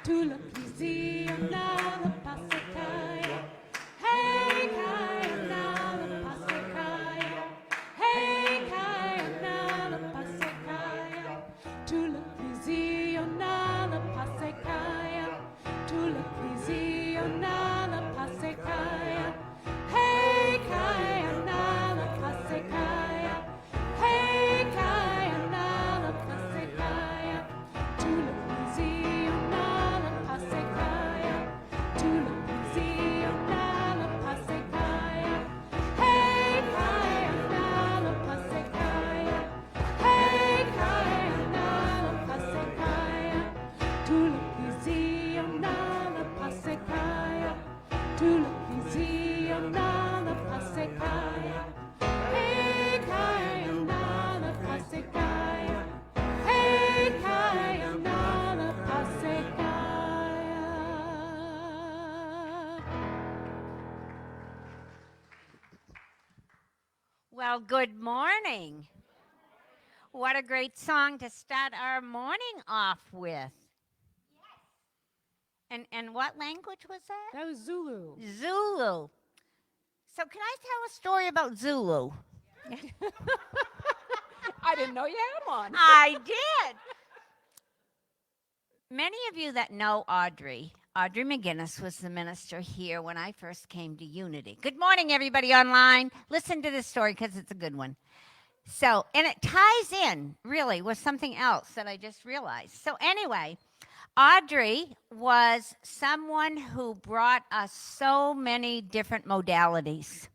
tout le plaisir, on a le passé kaya. Hey kaya, on a le passé kaya. Hey kaya, on a le passé kaya. Tout le plaisir, on a le passé kaya. Tout le plaisir, on a le passé kaya. Hey kaya, on a le passé kaya. Hey kaya, on a le passé kaya. Tout le plaisir, on a le passé kaya. Tout le plaisir, on a le passé kaya. Hey kaya, on a le passé kaya. Hey kaya, on a le passé kaya. Tout le plaisir, on a le passé kaya. Tout le plaisir, on a le passé kaya. Hey kaya, on a le passé kaya. Hey kaya, on a le passé kaya. Well, good morning. What a great song to start our morning off with. And what language was that? That was Zulu. Zulu. So can I tell a story about Zulu? I didn't know you had one. I did. Many of you that know Audrey McGinnis was the minister here when I first came to Unity. Good morning, everybody online. Listen to this story because it's a good one. So, and it ties in really with something else that I just realized. So, anyway, Audrey was someone who brought us so many different modalities.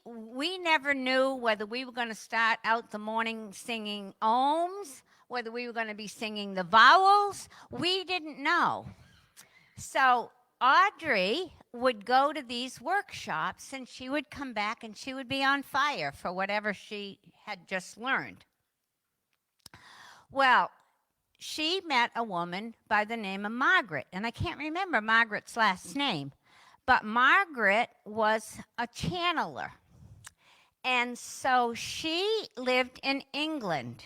We never knew whether we were going to start out the morning singing ohms, whether we were going to be singing the vowels. We didn't know. So Audrey would go to these workshops and she would come back and she would be on fire for whatever she had just learned. Well, she met a woman by the name of Margaret, and I can't remember Margaret's last name, but Margaret was a channeler. And so she lived in England.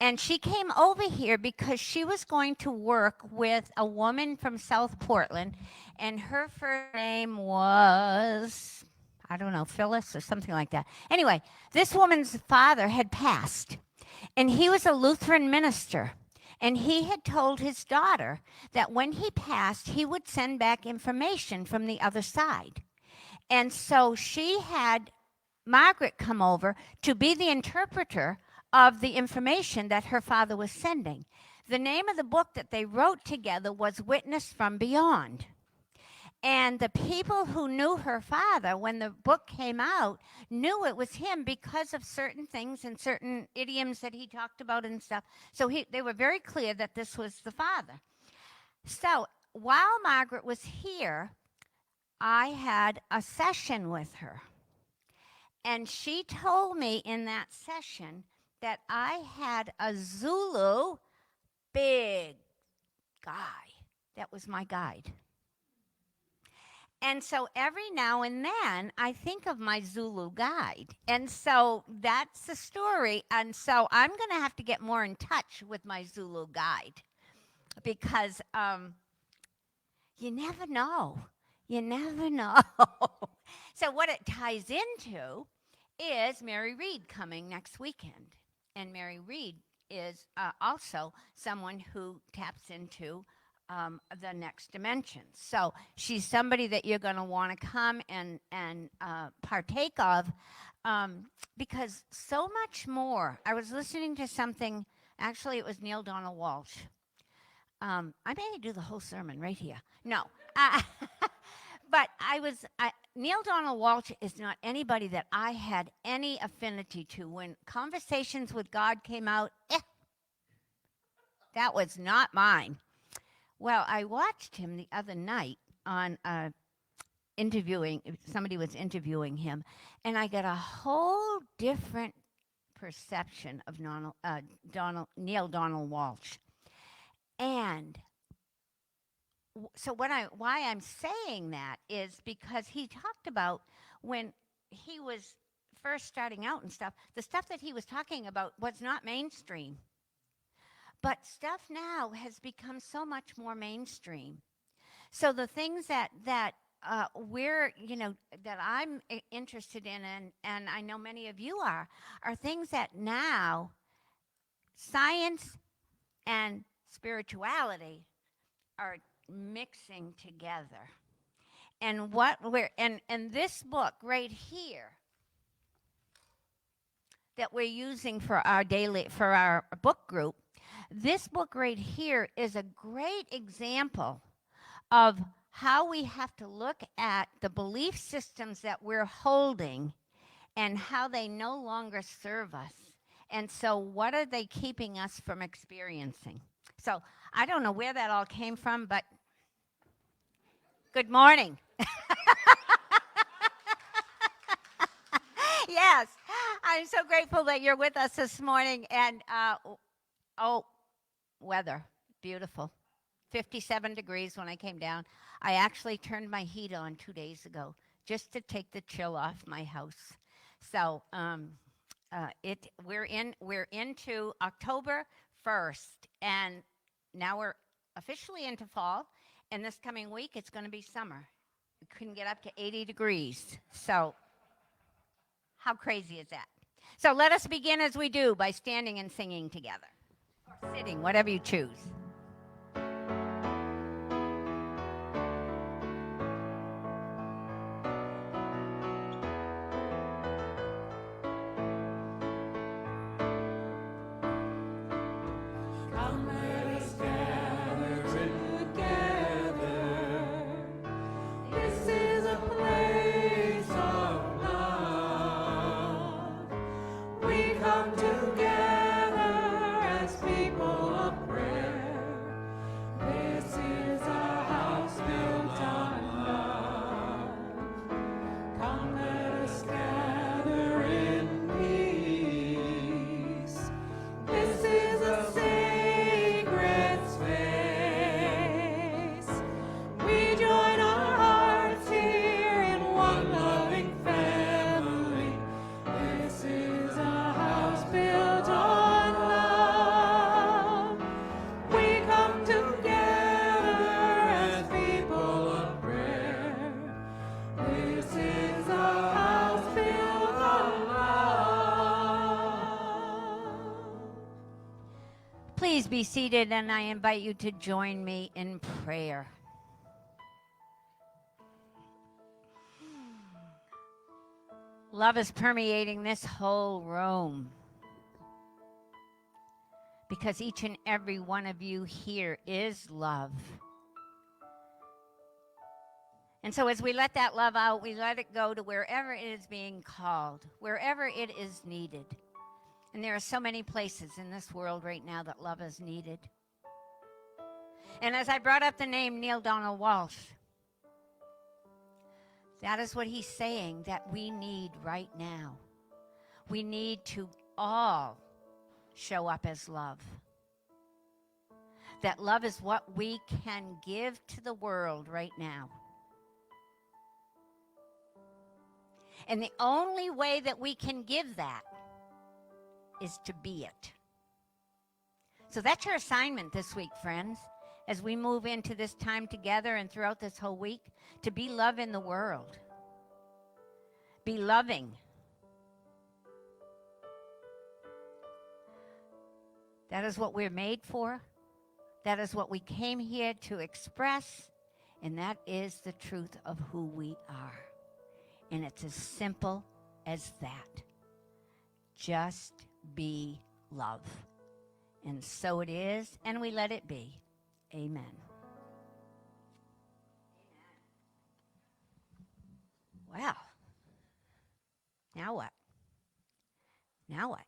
And she came over here because she was going to work with a woman from South Portland, and her first name was, I don't know, Phyllis or something like that. Anyway, this woman's father had passed, and he was a Lutheran minister. And he had told his daughter that when he passed, he would send back information from the other side. And so she had Margaret come over to be the interpreter of the information that her father was sending. The name of the book that they wrote together was Witness from Beyond. And the people who knew her father when the book came out knew it was him because of certain things and certain idioms that he talked about and stuff. So they were very clear that this was the father. So while Margaret was here, I had a session with her. And she told me in that session that I had a Zulu big guy that was my guide. And so every now and then I think of my Zulu guide. And so that's the story. And so I'm going to have to get more in touch with my Zulu guide because you never know. You never know. So what it ties into is Mary Reed coming next weekend. And Mary Reed is also someone who taps into the next dimension. So she's somebody that you're going to want to come and partake of because so much more. I was listening to something, actually it was Neil Donald Walsh. I may do the whole sermon right here. No. But Neil Donald Walsh is not anybody that I had any affinity to. When Conversations with God came out, that was not mine. Well, I watched him the other night on somebody was interviewing him, and I got a whole different perception of Neil Donald Walsh. And so why I'm saying that is because he talked about when he was first starting out and stuff, the stuff that he was talking about was not mainstream. But stuff now has become so much more mainstream. So the things that we're, that I'm interested in, and I know many of you are things that now science and spirituality are mixing together. And what we're and this book right here that we're using for our book group, this book right here is a great example of how we have to look at the belief systems that we're holding and how they no longer serve us. And so what are they keeping us from experiencing? So I don't know where that all came from, but good morning. Yes, I'm so grateful that you're with us this morning. And, weather, beautiful. 57 degrees when I came down. I actually turned my heat on 2 days ago just to take the chill off my house. So we're into October 1st, and now we're officially into fall. And this coming week, it's going to be summer. We couldn't get up to 80 degrees. So how crazy is that? So let us begin as we do by standing and singing together, or sitting, whatever you choose. Please be seated, and I invite you to join me in prayer. Love is permeating this whole room because each and every one of you here is love. And so as we let that love out, we let it go to wherever it is being called, wherever it is needed. And there are so many places in this world right now that love is needed. And as I brought up the name Neale Donald Walsch, that is what he's saying that we need right now. We need to all show up as love. That love is what we can give to the world right now. And the only way that we can give that is to be it. So that's your assignment this week, friends, as we move into this time together and throughout this whole week, to be love in the world. Be loving. That is what we're made for. That is what we came here to express, and that is the truth of who we are. And it's as simple as that. Just be love. And so it is, and we let it be. Amen. Well, now what? Now what?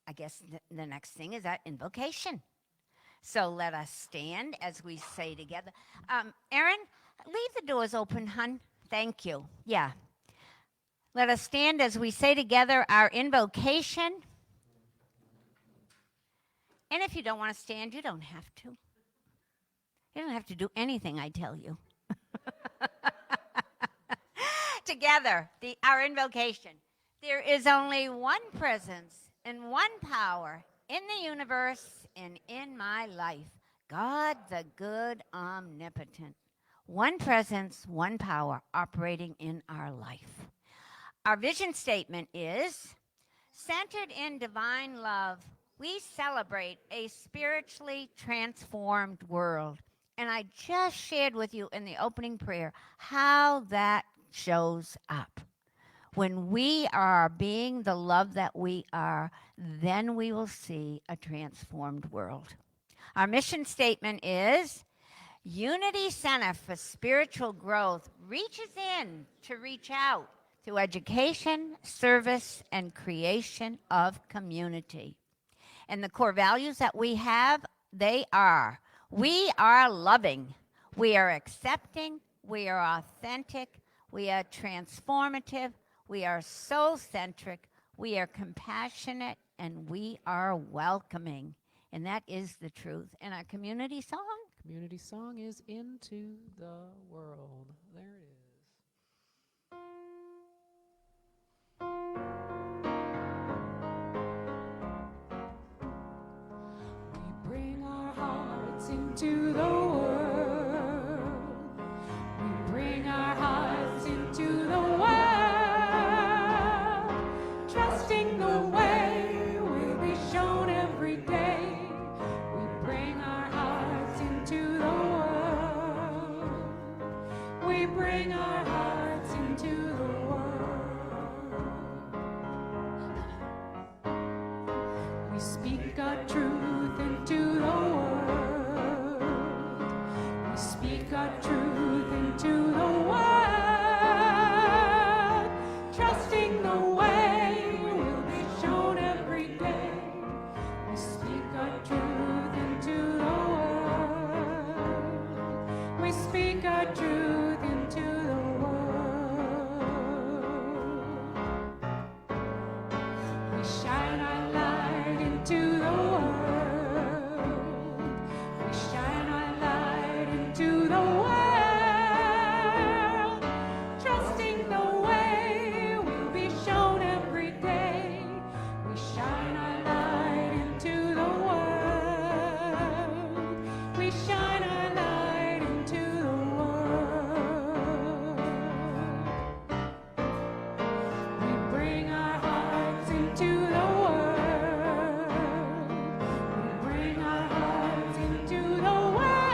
I guess the next thing is that invocation. So let us stand as we say together. Aaron, leave the doors open, hon. Thank you. Yeah. Let us stand as we say together our invocation. And if you don't want to stand, you don't have to. You don't have to do anything I tell you. Together, our invocation. There is only one presence and one power in the universe, and in my life. God, the good, omnipotent. One presence, one power operating in our life. Our vision statement is centered in divine love. We celebrate a spiritually transformed world. And I just shared with you in the opening prayer how that shows up. When we are being the love that we are, then we will see a transformed world. Our mission statement is Unity Center for Spiritual Growth reaches in to reach out through education, service, and creation of community. And the core values that we have, we are loving, we are accepting, we are authentic, we are transformative, we are soul-centric, we are compassionate, and we are welcoming. And that is the truth. And our community song? Community song is Into the World. There it is. We bring our hearts into the world. We bring our hearts into the world. Trusting the way will be shown every day. We bring our hearts into the world. We bring our hearts into the world. We speak our truth into the world. We speak our truth into the world. Trusting the way will be shown every day. We speak our truth into the world. We speak our truth into the world. We shine our light into the world. We shine our light into the world. Trusting the way will be shown every day. We shine our light into the world. We shine our light into the world. We bring our hearts into the world. We bring our hearts into the world.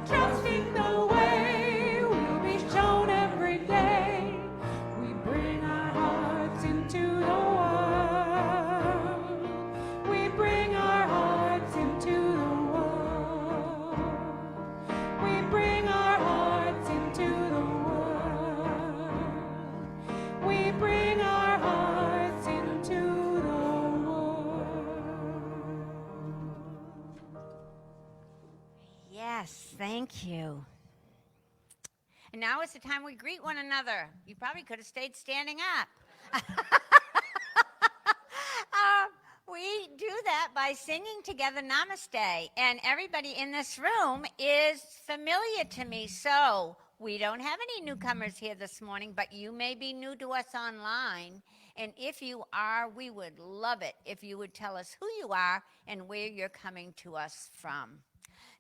Trusting the way will be shown every day. We bring our hearts into the world. We bring our hearts into the world. We bring our hearts into the world. We bring our hearts into the world. Yes, thank you. And now is the time we greet one another. You probably could have stayed standing up. We do that by singing together Namaste. And everybody in this room is familiar to me. So we don't have any newcomers here this morning, but you may be new to us online. And if you are, we would love it if you would tell us who you are and where you're coming to us from.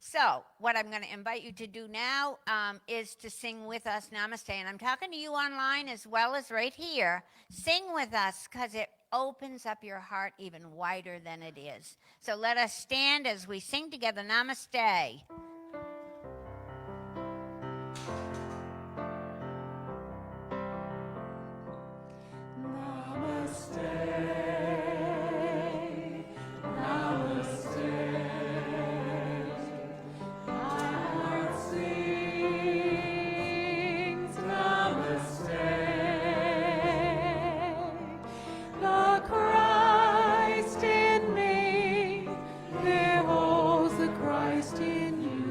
So what I'm going to invite you to do now is to sing with us Namaste. And I'm talking to you online as well as right here. Sing with us because it opens up your heart even wider than it is. So let us stand as we sing together Namaste. The Christ in me, there holds the Christ in you.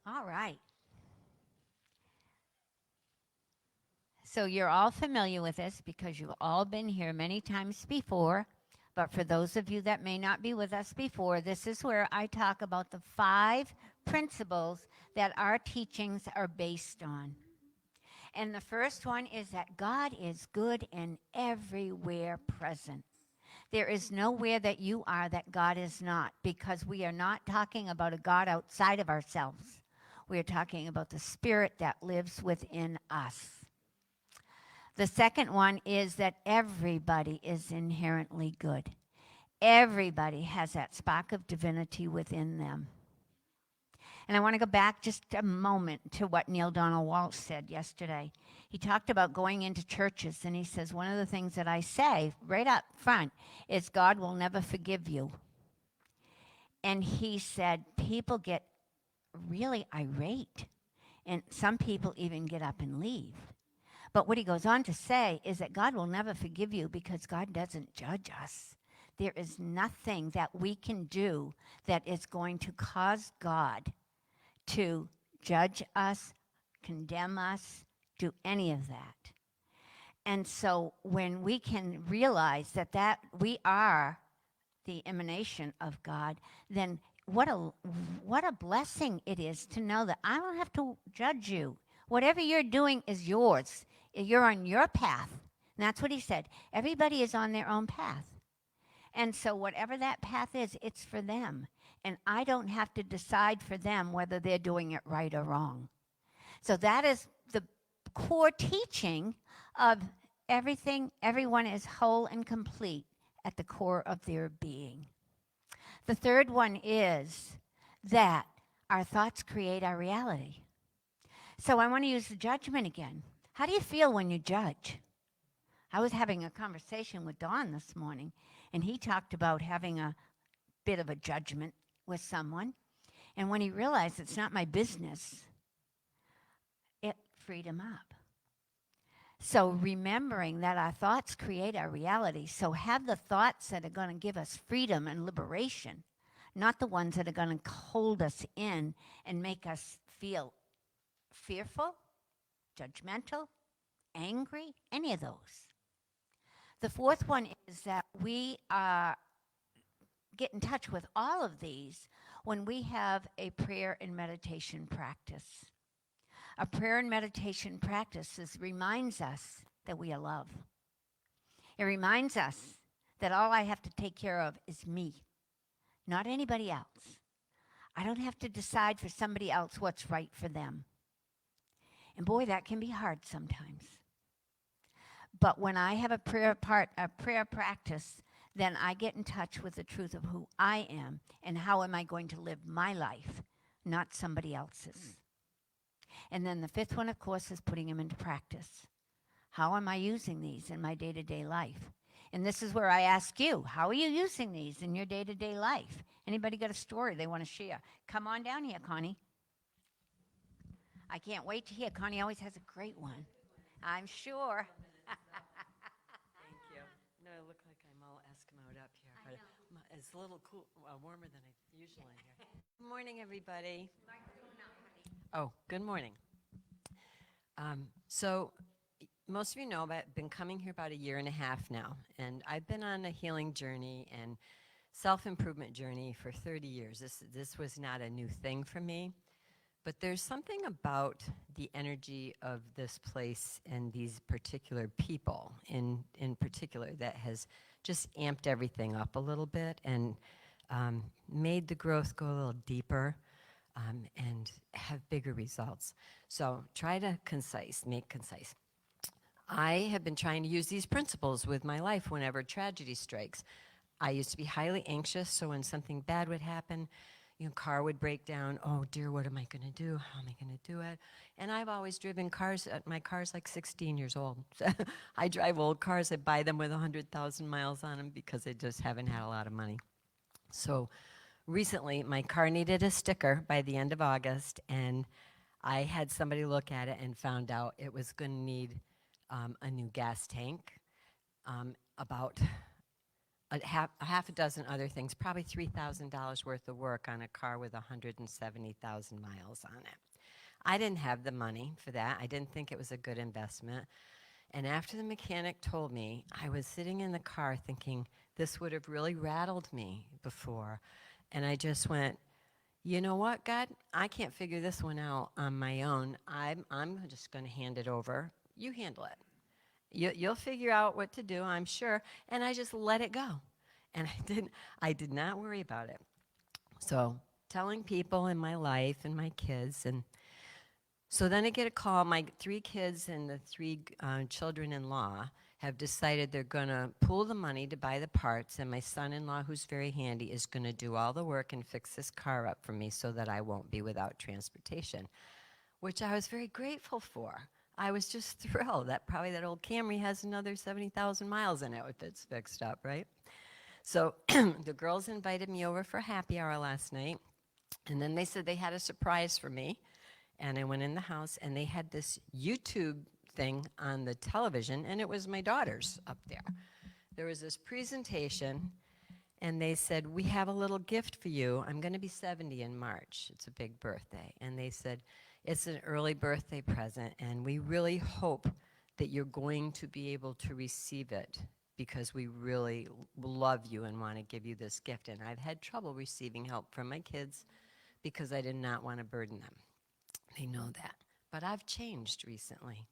All right. So you're all familiar with this because you've all been here many times before. But for those of you that may not be with us before, this is where I talk about the 5 principles that our teachings are based on. And the first one is that God is good and everywhere present. There is nowhere that you are that God is not, because we are not talking about a God outside of ourselves. We are talking about the Spirit that lives within us. The second one is that everybody is inherently good. Everybody has that spark of divinity within them. And I want to go back just a moment to what Neil Donald Walsh said yesterday. He talked about going into churches, and he says, one of the things that I say right up front is God will never forgive you. And he said, people get really irate, and some people even get up and leave. But what he goes on to say is that God will never forgive you because God doesn't judge us. There is nothing that we can do that is going to cause God to judge us, condemn us, do any of that. And so when we can realize that we are the emanation of God, then what a blessing it is to know that I don't have to judge you. Whatever you're doing is yours. You're on your path. And that's what he said. Everybody is on their own path. And so whatever that path is, it's for them. And I don't have to decide for them whether they're doing it right or wrong. So that is the core teaching of everything. Everyone is whole and complete at the core of their being. The third one is that our thoughts create our reality. So I want to use the judgment again. How do you feel when you judge? I was having a conversation with Don this morning, and he talked about having a bit of a judgment with someone. And when he realized it's not my business, it freed him up. So remembering that our thoughts create our reality. So have the thoughts that are going to give us freedom and liberation, not the ones that are going to hold us in and make us feel fearful, judgmental, angry, any of those. The fourth one is that we get in touch with all of these when we have a prayer and meditation practice. A prayer and meditation practice reminds us that we are loved. It reminds us that all I have to take care of is me, not anybody else. I don't have to decide for somebody else what's right for them. And boy, that can be hard sometimes. But when I have a prayer practice, then I get in touch with the truth of who I am and how am I going to live my life, not somebody else's. And then the fifth one, of course, is putting them into practice. How am I using these in my day-to-day life? And this is where I ask you, how are you using these in your day-to-day life? Anybody got a story they want to share? Come on down here, Connie. I can't wait to hear. Connie always has a great one. I'm sure. Thank you. No, I look like I'm all Eskimoed up here, but it's a little cool, warmer than I usually here. Good morning, everybody. Oh, good morning. So most of you know I've been coming here about 1.5 years now, and I've been on a healing journey and self-improvement journey for 30 years. This was not a new thing for me. But there's something about the energy of this place and these particular people in particular that has just amped everything up a little bit and made the growth go a little deeper and have bigger results. So try to make concise. I have been trying to use these principles with my life whenever tragedy strikes. I used to be highly anxious, so when something bad would happen, car would break down. Oh dear, what am I going to do? How am I going to do it? And I've always driven cars. My car's like 16 years old. I drive old cars. I buy them with 100,000 miles on them because I just haven't had a lot of money. So recently, my car needed a sticker by the end of August, and I had somebody look at it and found out it was going to need a new gas tank, about a half a dozen other things, probably $3,000 worth of work on a car with 170,000 miles on it. I didn't have the money for that. I didn't think it was a good investment. And after the mechanic told me, I was sitting in the car thinking, this would have really rattled me before. And I just went, you know what, God? I can't figure this one out on my own. I'm just going to hand it over. You handle it. You'll figure out what to do, I'm sure. And I just let it go. And I did not worry about it. So telling people in my life and my kids. And so then I get a call. My 3 kids and the 3 children-in-law have decided they're going to pool the money to buy the parts, and my son-in-law, who's very handy, is going to do all the work and fix this car up for me so that I won't be without transportation, which I was very grateful for. I was just thrilled that probably that old Camry has another 70,000 miles in it if it's fixed up, right? So the girls invited me over for happy hour last night, and then they said they had a surprise for me, and I went in the house, and they had this YouTube thing on the television, and it was my daughter's up there. There was this presentation, and they said, we have a little gift for you. I'm going to be 70 in March. It's a big birthday. And they said, it's an early birthday present, and we really hope that you're going to be able to receive it because we really love you and want to give you this gift. And I've had trouble receiving help from my kids because I did not want to burden them. They know that. But I've changed recently.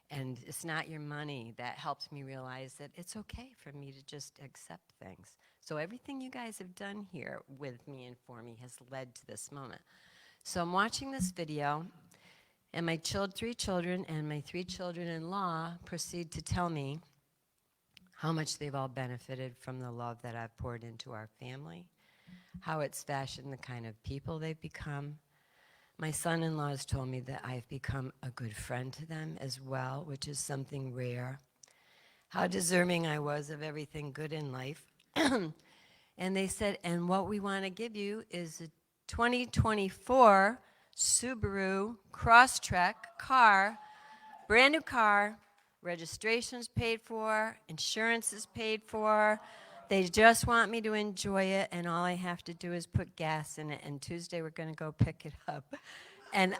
And it's not your money that helps me realize that it's okay for me to just accept things. So everything you guys have done here with me and for me has led to this moment. So I'm watching this video, and my 3 children and my 3 children-in-law proceed to tell me how much they've all benefited from the love that I've poured into our family, how it's fashioned the kind of people they've become. My son-in-law has told me that I've become a good friend to them as well, which is something rare. How deserving I was of everything good in life. And they said, and what we want to give you is a 2024 Subaru Crosstrek car, brand new car, registration's paid for, insurance is paid for. They just want me to enjoy it, and all I have to do is put gas in it, and Tuesday we're going to go pick it up. And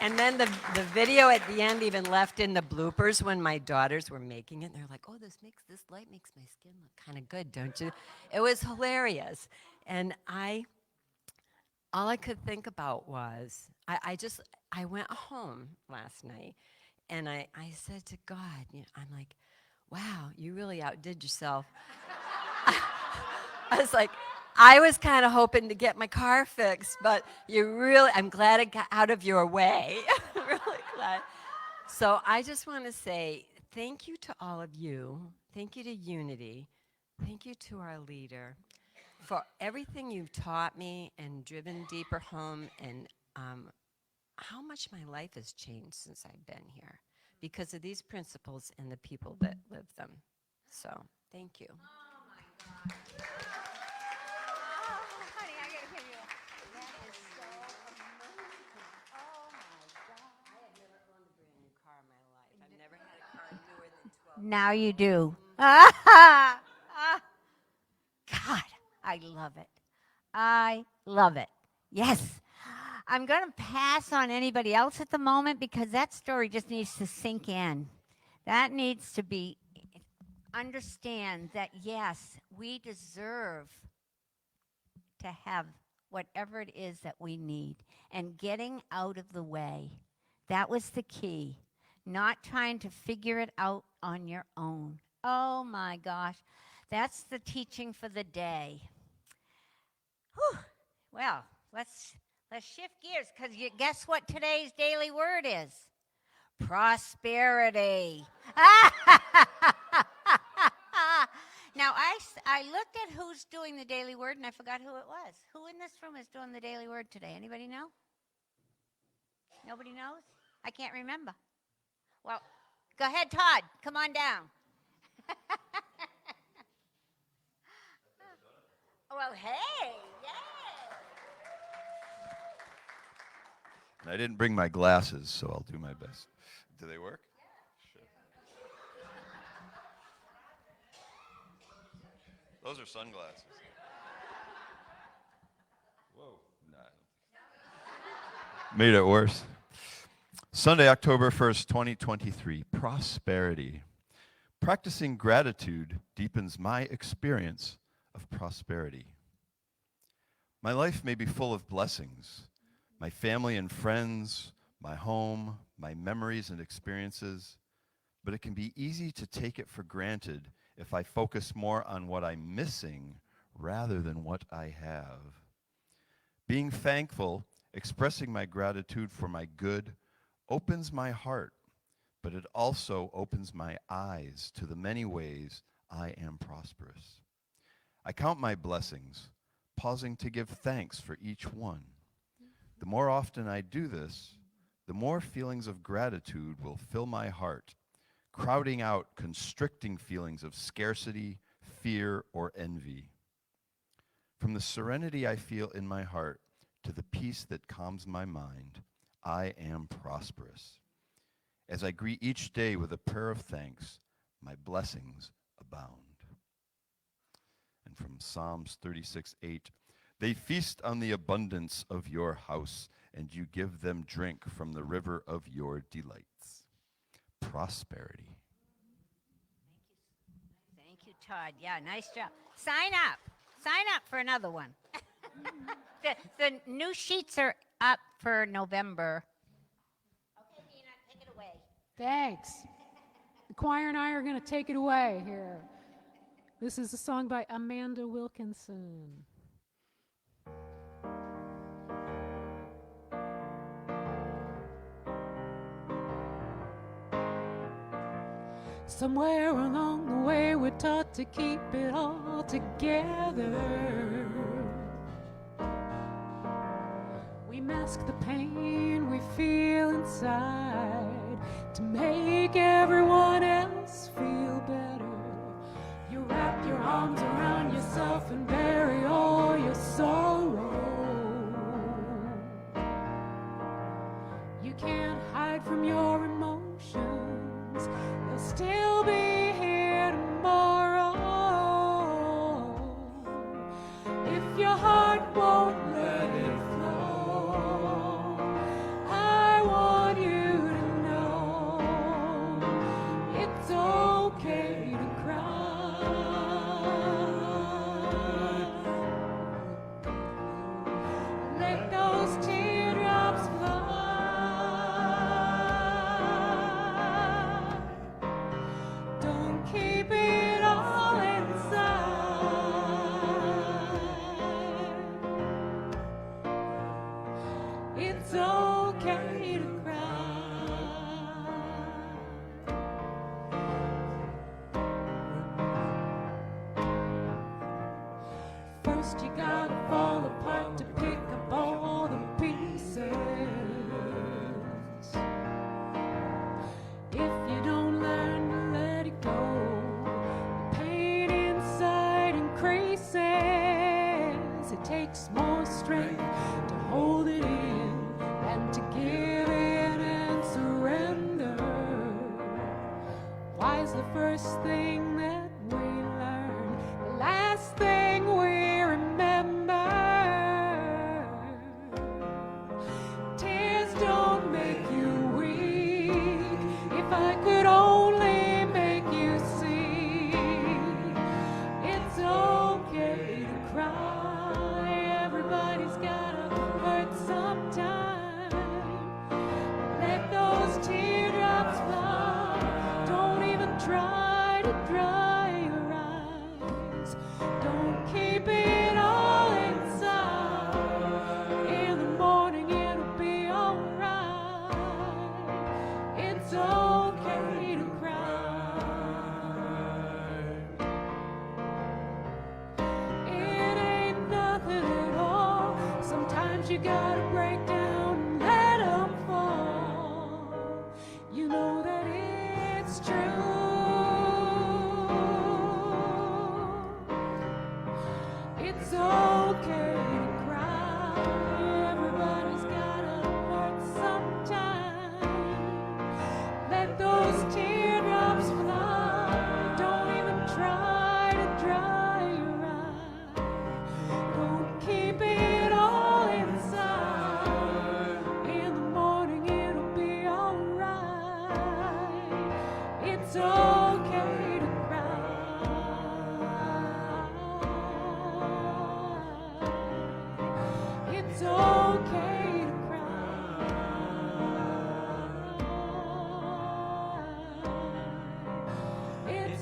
and then the video at the end even left in the bloopers when my daughters were making it. And they're like, oh, this light makes my skin look kind of good, don't you? It was hilarious. And all I could think about was, I went home last night, and I said to God, I'm like, wow, you really outdid yourself. I was like, I was kind of hoping to get my car fixed, but I'm glad it got out of your way. Really glad. So I just want to say thank you to all of you. Thank you to Unity. Thank you to our leader for everything you've taught me and driven deeper home, and how much my life has changed since I've been here because of these principles and the people that live them. So, thank you. Oh, my God. Oh, honey, I got to hear you. That is so amazing. Oh, my God. I have never owned a brand new car in my life. I've never had a car newer than 12 Now you do. God, I love it. I love it. Yes. I'm going to pass on anybody else at the moment because that story just needs to sink in. That needs to be, understand that, yes, we deserve to have whatever it is that we need. And getting out of the way, that was the key. Not trying to figure it out on your own. Oh, my gosh. That's the teaching for the day. Whew. Well, let's shift gears, because guess what today's daily word is? Prosperity. Now, I looked at who's doing the daily word, and I forgot who it was. Who in this room is doing the daily word today? Anybody know? Nobody knows? I can't remember. Well, go ahead, Todd. Come on down. Well, hey, yay. I didn't bring my glasses, so I'll do my best. Do they work? Sure. Those are sunglasses. Whoa. Nah. Made it worse. Sunday, October 1st, 2023. Prosperity. Practicing gratitude deepens my experience of prosperity. My life may be full of blessings. My family and friends, my home, my memories and experiences. But it can be easy to take it for granted if I focus more on what I'm missing rather than what I have. Being thankful, expressing my gratitude for my good, opens my heart, but it also opens my eyes to the many ways I am prosperous. I count my blessings, pausing to give thanks for each one. The more often I do this, the more feelings of gratitude will fill my heart, crowding out constricting feelings of scarcity, fear, or envy. From the serenity I feel in my heart to the peace that calms my mind, I am prosperous. As I greet each day with a prayer of thanks, my blessings abound. And from Psalms 36:8, they feast on the abundance of your house, and you give them drink from the river of your delights. Prosperity. Thank you, Todd. Yeah, nice job. Sign up. Sign up for another one. The new sheets are up for November. Okay, Dina, take it away. Thanks. The choir and I are going to take it away here. This is a song by Amanda Wilkinson. Somewhere along the way we're taught to keep it all together. We mask the pain we feel inside to make everyone else feel better. You wrap your arms around yourself and bury all your sorrow. You can't hide from your emotions. They'll still be here tomorrow. If your heart won't let it flow, I want you to know it's okay to cry. Let those teardrops fly. Don't keep it all inside. It's okay to cry. First you gotta fall apart to pick up all the pieces. If you don't learn to let it go, the pain inside increases. It takes more strength to hold it in than to give in and surrender. Why's the first thing that we learn the last thing we remember? Tears don't make you weak. If I could only make you see, it's okay to cry. Everybody's gotta hurt sometime. Let those teardrops fall. Don't even try to dry your eyes.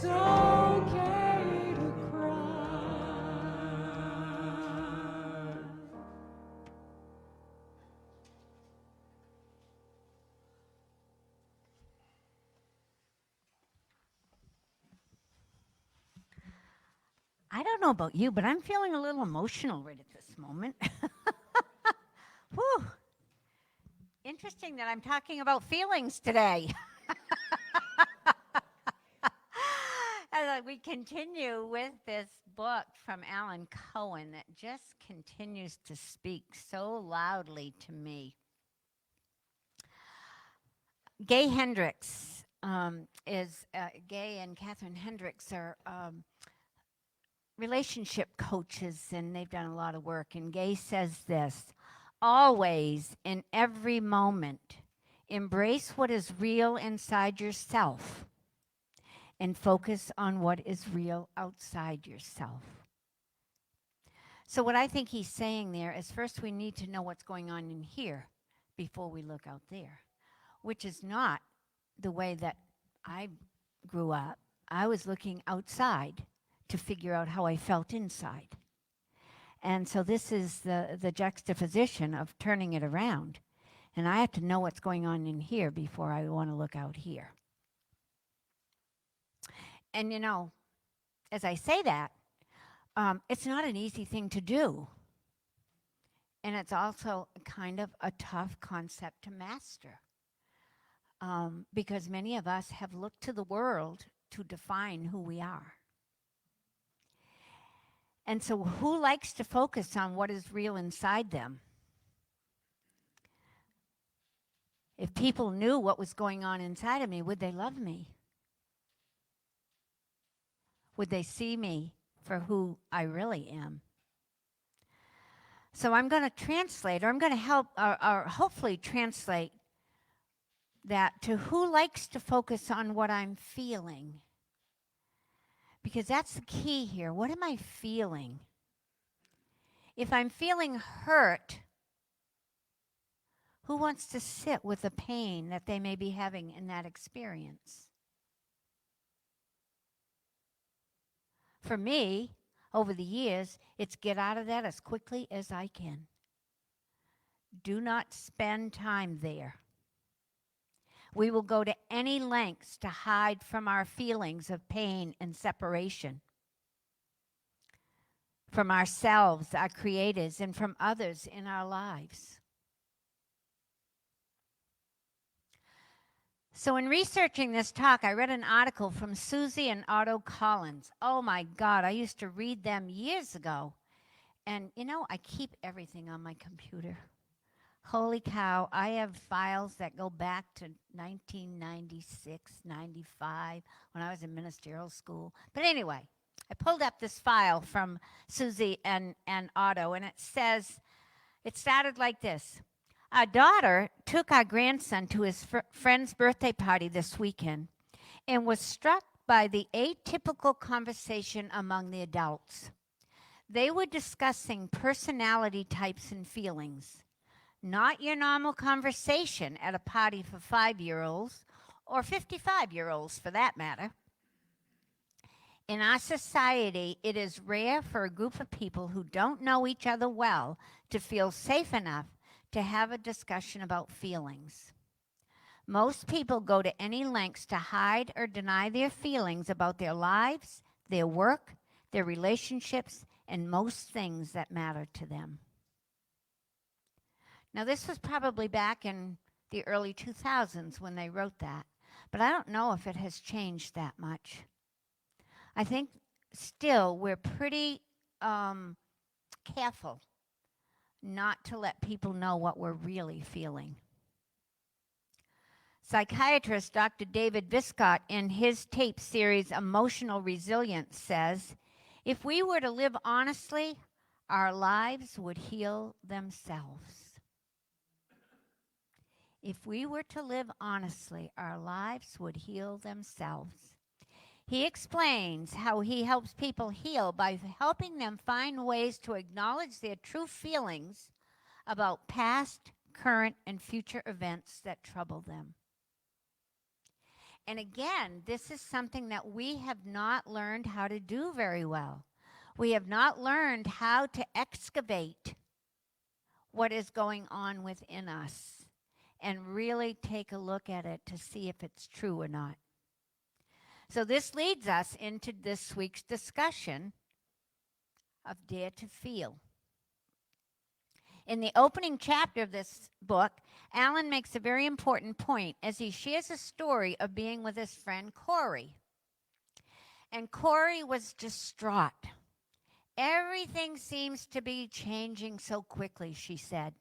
It's okay to cry. I don't know about you, but I'm feeling a little emotional right at this moment. Whew. Interesting that I'm talking about feelings today. As we continue with this book from Alan Cohen that just continues to speak so loudly to me. Gay Hendricks Gay and Catherine Hendricks are relationship coaches, and they've done a lot of work. And Gay says this: always, in every moment, embrace what is real inside yourself and focus on what is real outside yourself. So what I think he's saying there is, first we need to know what's going on in here before we look out there, which is not the way that I grew up. I was looking outside to figure out how I felt inside. And so this is the juxtaposition of turning it around. And I have to know what's going on in here before I want to look out here. And you know, as I say that, it's not an easy thing to do. And it's also kind of a tough concept to master. Because many of us have looked to the world to define who we are. And so who likes to focus on what is real inside them? If people knew what was going on inside of me, would they love me? Would they see me for who I really am? So I'm going to translate, or I'm going to help, or hopefully translate that to who likes to focus on what I'm feeling. Because that's the key here. What am I feeling? If I'm feeling hurt, who wants to sit with the pain that they may be having in that experience? For me, over the years, it's get out of that as quickly as I can. Do not spend time there. We will go to any lengths to hide from our feelings of pain and separation, from ourselves, our creators, and from others in our lives. So in researching this talk, I read an article from Susie and Otto Collins. Oh my God, I used to read them years ago. And you know, I keep everything on my computer. Holy cow, I have files that go back to 1996, 95, when I was in ministerial school. But anyway, I pulled up this file from Susie and Otto, and it says, it started like this. Our daughter took our grandson to his friend's birthday party this weekend and was struck by the atypical conversation among the adults. They were discussing personality types and feelings. Not your normal conversation at a party for 5-year-olds or 55-year-olds for that matter. In our society, it is rare for a group of people who don't know each other well to feel safe enough to have a discussion about feelings. Most people go to any lengths to hide or deny their feelings about their lives, their work, their relationships, and most things that matter to them. Now, this was probably back in the early 2000s when they wrote that, but I don't know if it has changed that much. I think still we're pretty careful not to let people know what we're really feeling. Psychiatrist Dr. David Viscott, in his tape series Emotional Resilience, says, if we were to live honestly, our lives would heal themselves. If we were to live honestly, our lives would heal themselves. He explains how he helps people heal by helping them find ways to acknowledge their true feelings about past, current, and future events that trouble them. And again, this is something that we have not learned how to do very well. We have not learned how to excavate what is going on within us and really take a look at it to see if it's true or not. So this leads us into this week's discussion of Dare to Feel. In the opening chapter of this book, Alan makes a very important point as he shares a story of being with his friend Corey. And Corey was distraught. Everything seems to be changing so quickly, she said.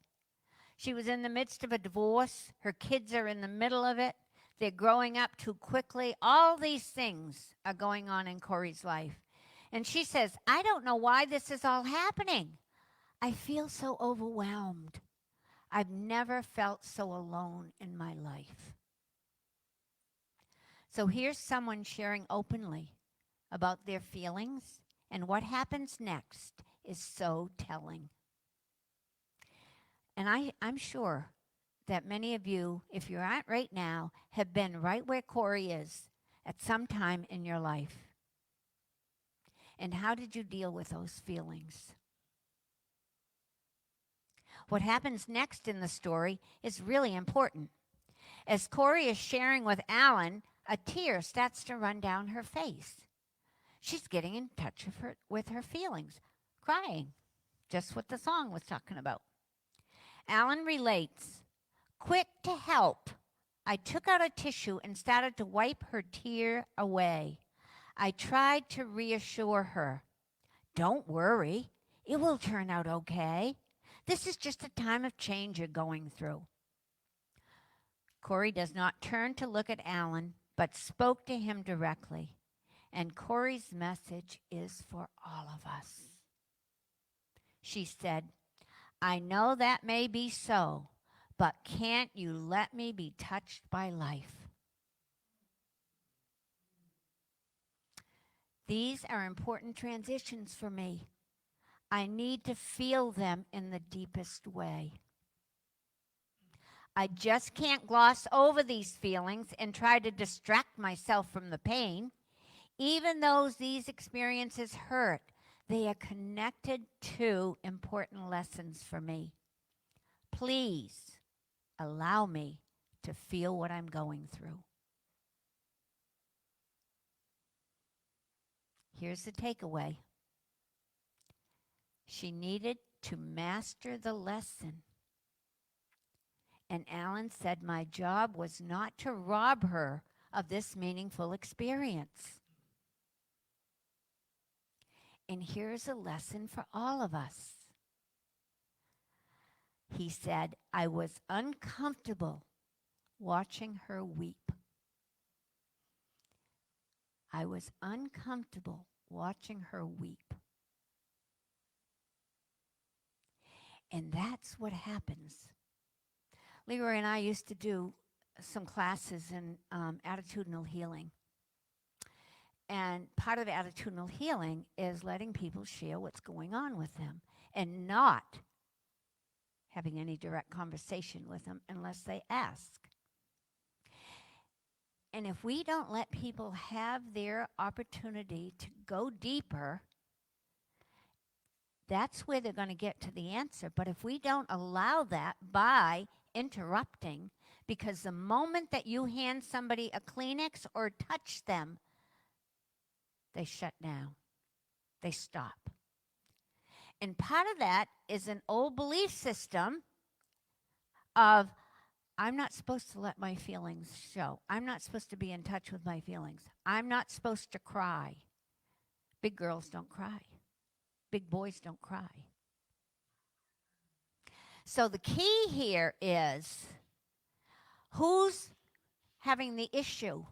She was in the midst of a divorce. Her kids are in the middle of it. They're growing up too quickly. All these things are going on in Corey's life. And she says, I don't know why this is all happening. I feel so overwhelmed. I've never felt so alone in my life. So here's someone sharing openly about their feelings, and what happens next is so telling. And I'm sure that many of you, if you're at right now, have been right where Corey is at some time in your life. And how did you deal with those feelings? What happens next in the story is really important. As Corey is sharing with Alan, a tear starts to run down her face. She's getting in touch with her feelings, crying, just what the song was talking about. Alan relates, quick to help, I took out a tissue and started to wipe her tear away. I tried to reassure her. Don't worry, it will turn out okay. This is just a time of change you're going through. Corey does not turn to look at Alan, but spoke to him directly. And Corey's message is for all of us. She said, I know that may be so, but can't you let me be touched by life? These are important transitions for me. I need to feel them in the deepest way. I just can't gloss over these feelings and try to distract myself from the pain. Even though these experiences hurt, they are connected to important lessons for me. Please allow me to feel what I'm going through. Here's the takeaway. She needed to master the lesson. And Alan said, my job was not to rob her of this meaningful experience. And here's a lesson for all of us. He said, I was uncomfortable watching her weep. I was uncomfortable watching her weep. And that's what happens. Leroy and I used to do some classes in attitudinal healing. And part of attitudinal healing is letting people share what's going on with them and not having any direct conversation with them unless they ask. And if we don't let people have their opportunity to go deeper, that's where they're going to get to the answer. But if we don't allow that by interrupting, because the moment that you hand somebody a Kleenex or touch them, they shut down. They stop. And part of that is an old belief system of, I'm not supposed to let my feelings show. I'm not supposed to be in touch with my feelings. I'm not supposed to cry. Big girls don't cry. Big boys don't cry. So the key here is, who's having the issue?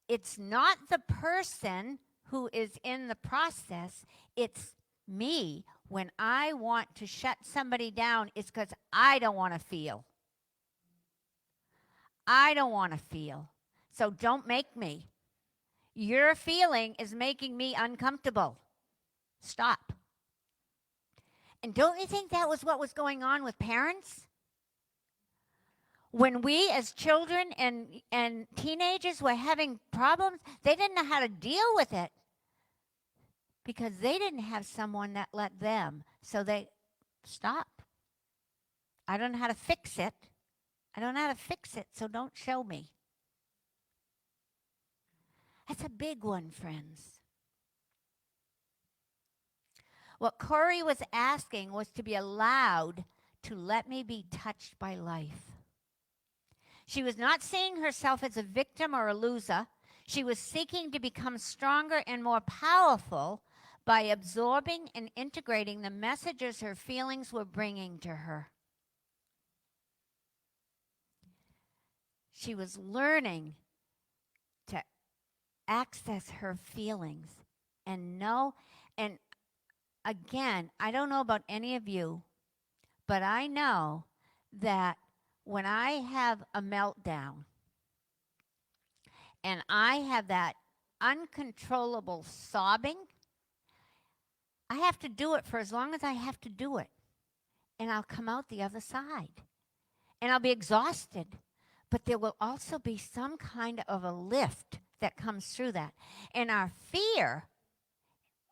It's not the person who is in the process. It's me. When I want to shut somebody down, it's because I don't want to feel. I don't want to feel. So don't make me. Your feeling is making me uncomfortable. Stop. And don't you think that was what was going on with parents? When we as children and teenagers were having problems, they didn't know how to deal with it because they didn't have someone that let them. So they stop. I don't know how to fix it. I don't know how to fix it, so don't show me. That's a big one, friends. What Corey was asking was to be allowed to let me be touched by life. She was not seeing herself as a victim or a loser. She was seeking to become stronger and more powerful by absorbing and integrating the messages her feelings were bringing to her. She was learning to access her feelings and know. And again, I don't know about any of you, but I know that when I have a meltdown and I have that uncontrollable sobbing, I have to do it for as long as I have to do it. And I'll come out the other side. And I'll be exhausted. But there will also be some kind of a lift that comes through that. And our fear,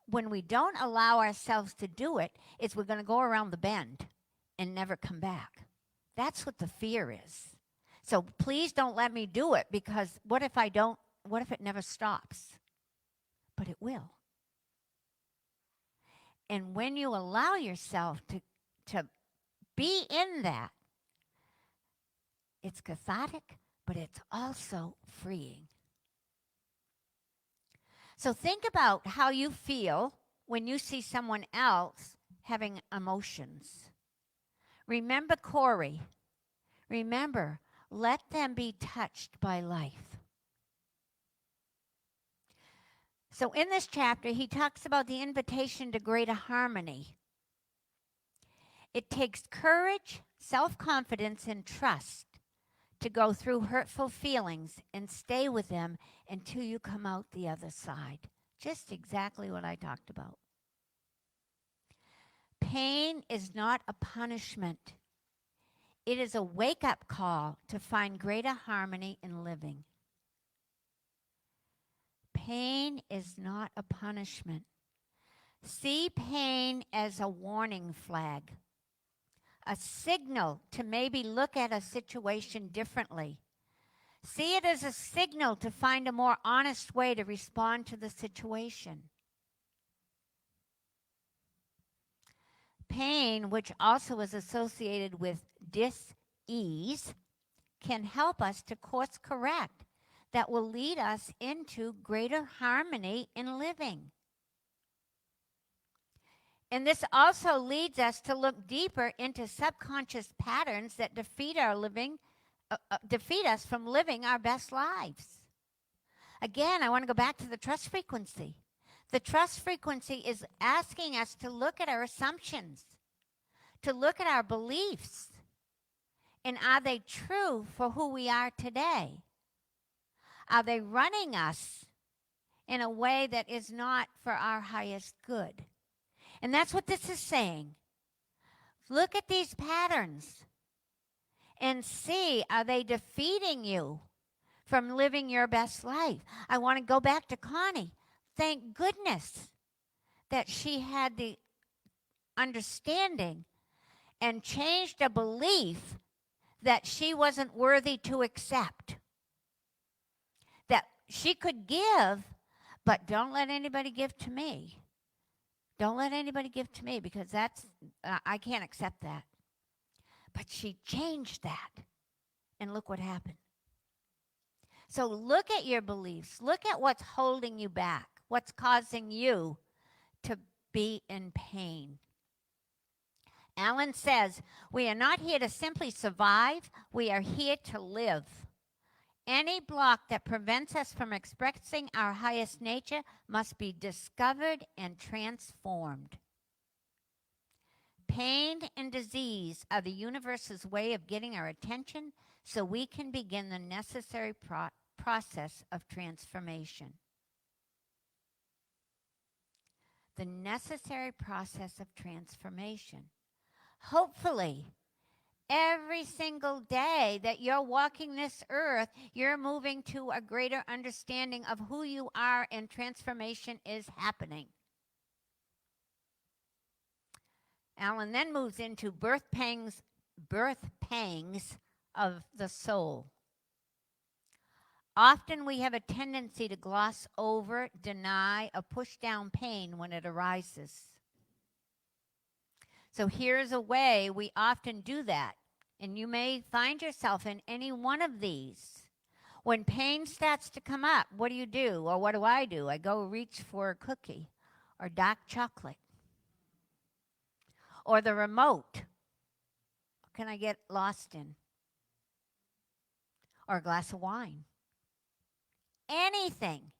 when we don't allow ourselves to do it, is we're going to go around the bend and never come back. That's what the fear is. So please don't let me do it, because what if it never stops? But it will. And when you allow yourself to be in that, it's cathartic, but it's also freeing. So think about how you feel when you see someone else having emotions. Remember Corey. Remember, let them be touched by life. So in this chapter, he talks about the invitation to greater harmony. It takes courage, self-confidence, and trust to go through hurtful feelings and stay with them until you come out the other side. Just exactly what I talked about. Pain is not a punishment. It is a wake-up call to find greater harmony in living. Pain is not a punishment. See pain as a warning flag, a signal to maybe look at a situation differently. See it as a signal to find a more honest way to respond to the situation. Pain, which also is associated with dis-ease, can help us to course correct. That will lead us into greater harmony in living. And this also leads us to look deeper into subconscious patterns that defeat us from living our best lives. Again, I want to go back to the trust frequency. The trust frequency is asking us to look at our assumptions, to look at our beliefs, and are they true for who we are today? Are they running us in a way that is not for our highest good? And that's what this is saying. Look at these patterns and see, are they defeating you from living your best life? I want to go back to Connie. Thank goodness that she had the understanding and changed a belief that she wasn't worthy to accept. That she could give, but don't let anybody give to me. Don't let anybody give to me, because I can't accept that. But she changed that, and look what happened. So look at your beliefs. Look at what's holding you back, what's causing you to be in pain. Alan says, we are not here to simply survive, we are here to live. Any block that prevents us from expressing our highest nature must be discovered and transformed. Pain and disease are the universe's way of getting our attention so we can begin the necessary process of transformation. The necessary process of transformation. Hopefully, every single day that you're walking this earth, you're moving to a greater understanding of who you are, and transformation is happening. Alan then moves into birth pangs of the soul. Often we have a tendency to gloss over, deny, or push down pain when it arises. So here's a way we often do that, and you may find yourself in any one of these. When pain starts to come up, what do? Or what do? I go reach for a cookie or dark chocolate or the remote. What can I get lost in? Or a glass of wine. Anything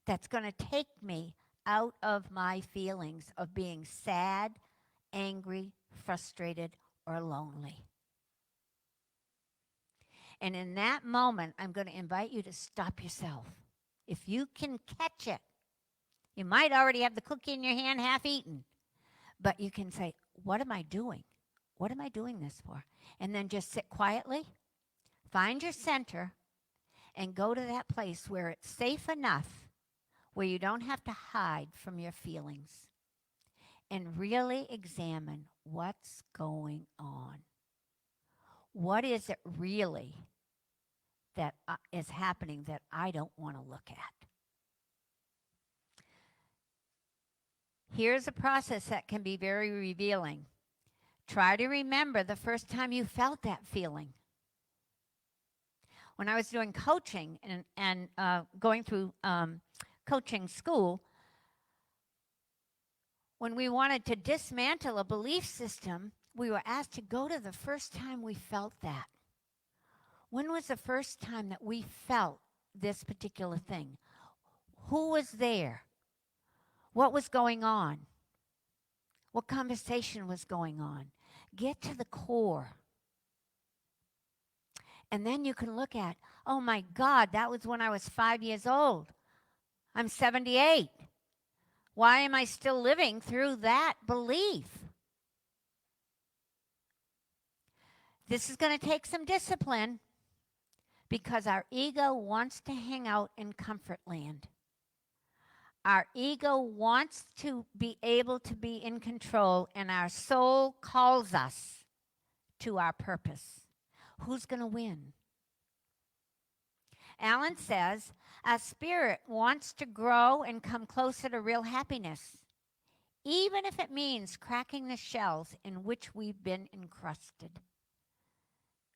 that's going to take me out of my feelings of being sad, angry, frustrated, or lonely. And in that moment, I'm going to invite you to stop yourself. If you can catch it, you might already have the cookie in your hand half eaten, but you can say, what am I doing? What am I doing this for? And then just sit quietly, find your center, and go to that place where it's safe enough where you don't have to hide from your feelings, and really examine what's going on. What is it really that is happening that I don't want to look at? Here's a process that can be very revealing. Try to remember the first time you felt that feeling. When I was doing coaching and going through coaching school, when we wanted to dismantle a belief system, we were asked to go to the first time we felt that. When was the first time that we felt this particular thing? Who was there? What was going on? What conversation was going on? Get to the core. And then you can look at, oh my God, that was when I was 5 years old. I'm 78. Why am I still living through that belief? This is going to take some discipline because our ego wants to hang out in comfort land. Our ego wants to be able to be in control, and our soul calls us to our purpose. Who's going to win? Alan says, our spirit wants to grow and come closer to real happiness, even if it means cracking the shells in which we've been encrusted.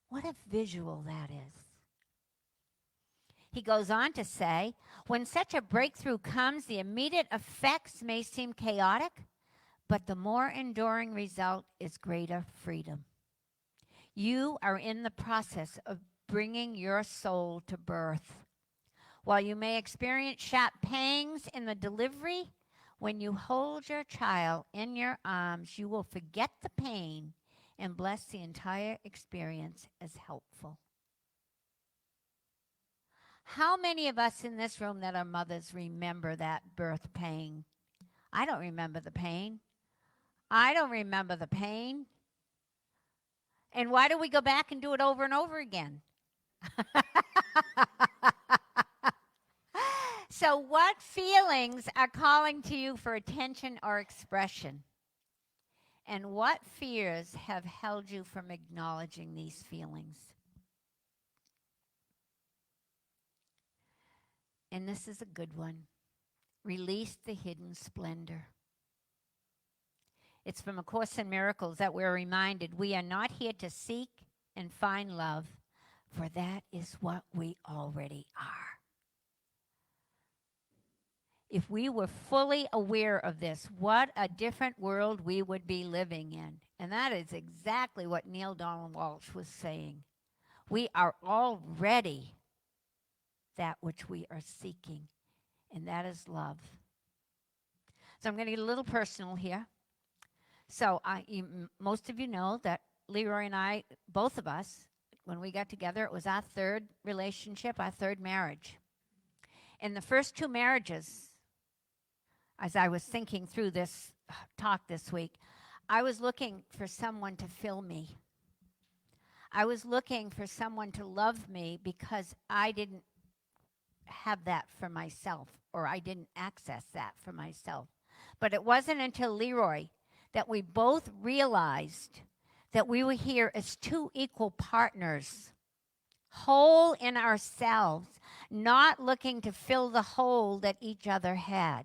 What a visual that is. He goes on to say, when such a breakthrough comes, the immediate effects may seem chaotic, but the more enduring result is greater freedom. You are in the process of bringing your soul to birth. While you may experience sharp pangs in the delivery, when you hold your child in your arms, you will forget the pain and bless the entire experience as helpful. How many of us in this room that are mothers remember that birth pain? I don't remember the pain. I don't remember the pain. And why do we go back and do it over and over again? So what feelings are calling to you for attention or expression? And what fears have held you from acknowledging these feelings? And this is a good one. Release the hidden splendor. It's from A Course in Miracles that we're reminded we are not here to seek and find love, for that is what we already are. If we were fully aware of this, what a different world we would be living in. And that is exactly what Neale Donald Walsch was saying. We are already that which we are seeking, and that is love. So I'm going to get a little personal here. So most of you know that Leroy and I, both of us, when we got together, it was our third relationship, our third marriage. In the first two marriages, as I was thinking through this talk this week, I was looking for someone to fill me. I was looking for someone to love me because I didn't have that for myself, or I didn't access that for myself. But it wasn't until Leroy that we both realized that we were here as two equal partners, whole in ourselves, not looking to fill the hole that each other had.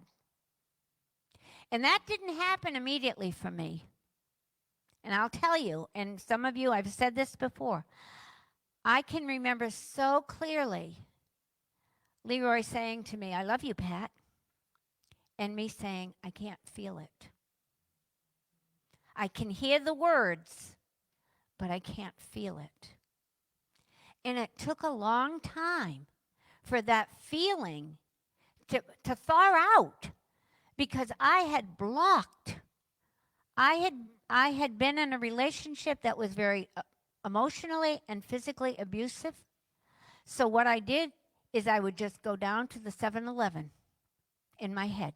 And that didn't happen immediately for me. And I'll tell you, and some of you, I've said this before, I can remember so clearly Leroy saying to me, "I love you, Pat," and me saying, "I can't feel it. I can hear the words, but I can't feel it." And it took a long time for that feeling to thaw out, because I had blocked. I had been in a relationship that was very emotionally and physically abusive. So what I did is I would just go down to the 7-Eleven in my head.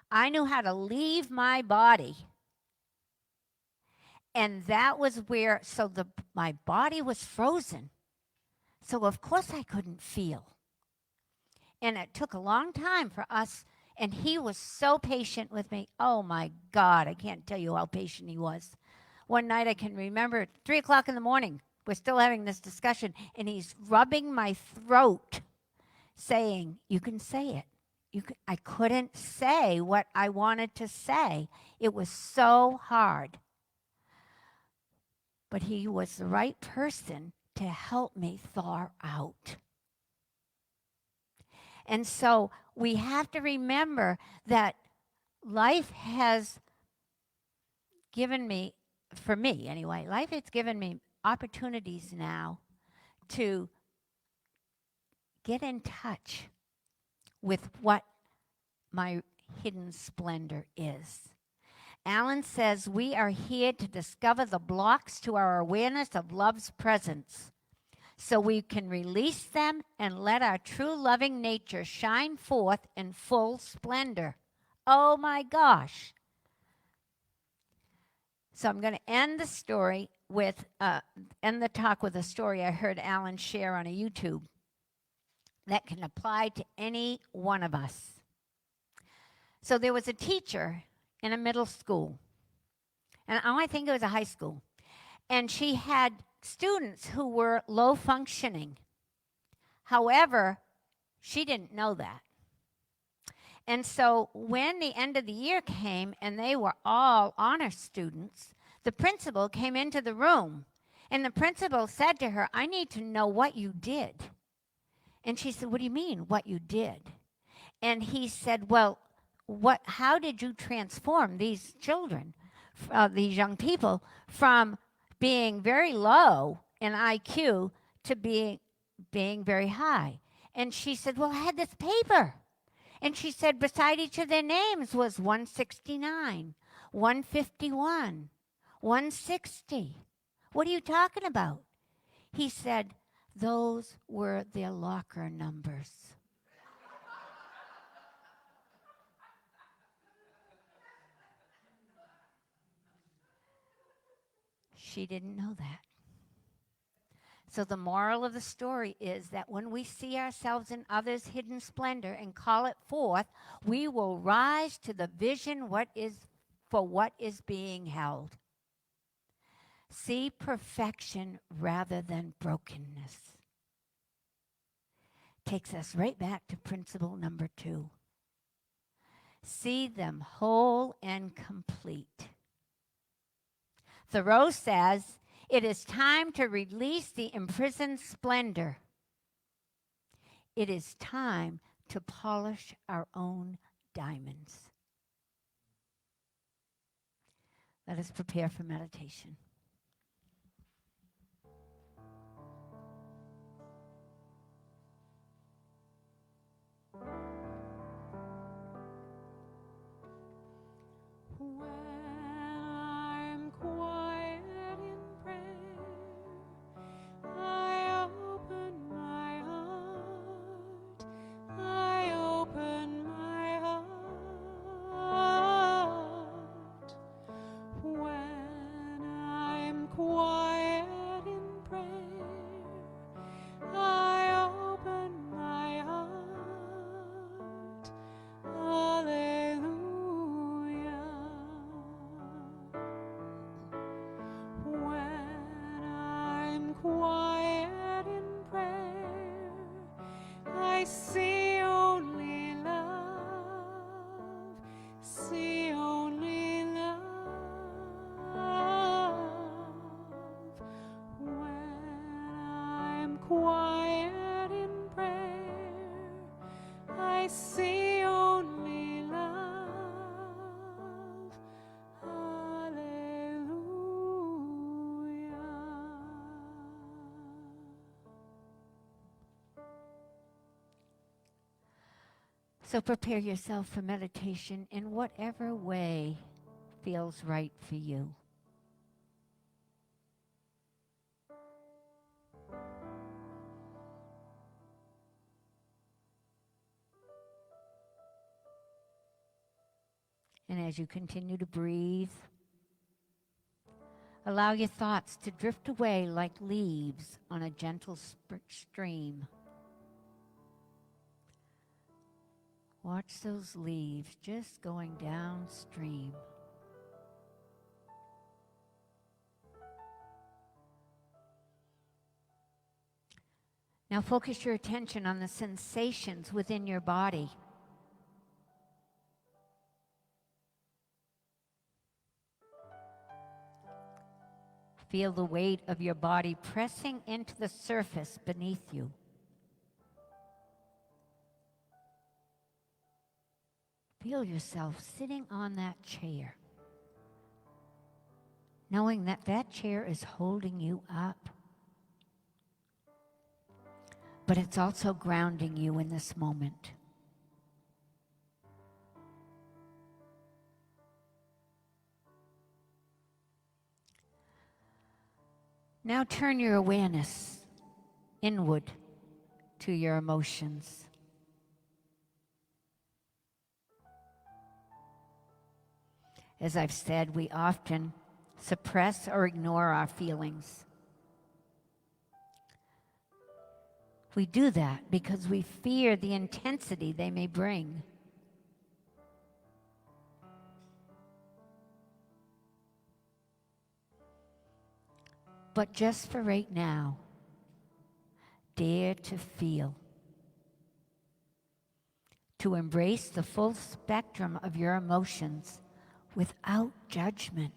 I knew how to leave my body. And that was where, my body was frozen. So of course I couldn't feel. And it took a long time for us, and he was so patient with me. Oh my God, I can't tell you how patient he was. One night I can remember, 3 o'clock in the morning, we're still having this discussion, and he's rubbing my throat, saying, "You can say it." I couldn't say what I wanted to say. It was so hard. But he was the right person to help me thaw out. And so we have to remember that life has given me, for me anyway, life has given me opportunities now to get in touch with what my hidden splendor is. Alan says we are here to discover the blocks to our awareness of love's presence, so we can release them and let our true loving nature shine forth in full splendor. Oh my gosh. So I'm going to end the story with, end the talk with a story I heard Alan share on a YouTube that can apply to any one of us. So there was a teacher in a middle school, and I think it was a high school, and she had students who were low functioning. However, she didn't know that. And so when the end of the year came and they were all honor students, the principal came into the room, and the principal said to her, "I need to know what you did." And she said, "What do you mean, what you did?" And he said, "Well, how did you transform these children, these young people, from being very low in IQ to being very high?" And she said, "Well, I had this paper." And she said beside each of their names was 169, 151, 160. "What are you talking about?" He said, "Those were their locker numbers." She didn't know that. So the moral of the story is that when we see ourselves in others' hidden splendor and call it forth, we will rise to the vision what is being held. See perfection rather than brokenness. Takes us right back to principle number 2. See them whole and complete. Thoreau says, it is time to release the imprisoned splendor. It is time to polish our own diamonds. Let us prepare for meditation. When I'm quiet in prayer, So prepare yourself for meditation in whatever way feels right for you. And as you continue to breathe, allow your thoughts to drift away like leaves on a gentle stream. Watch those leaves just going downstream. Now focus your attention on the sensations within your body. Feel the weight of your body pressing into the surface beneath you. Feel yourself sitting on that chair, knowing that that chair is holding you up, but it's also grounding you in this moment. Now turn your awareness inward to your emotions. As I've said, we often suppress or ignore our feelings. We do that because we fear the intensity they may bring. But just for right now, dare to feel, to embrace the full spectrum of your emotions without judgment.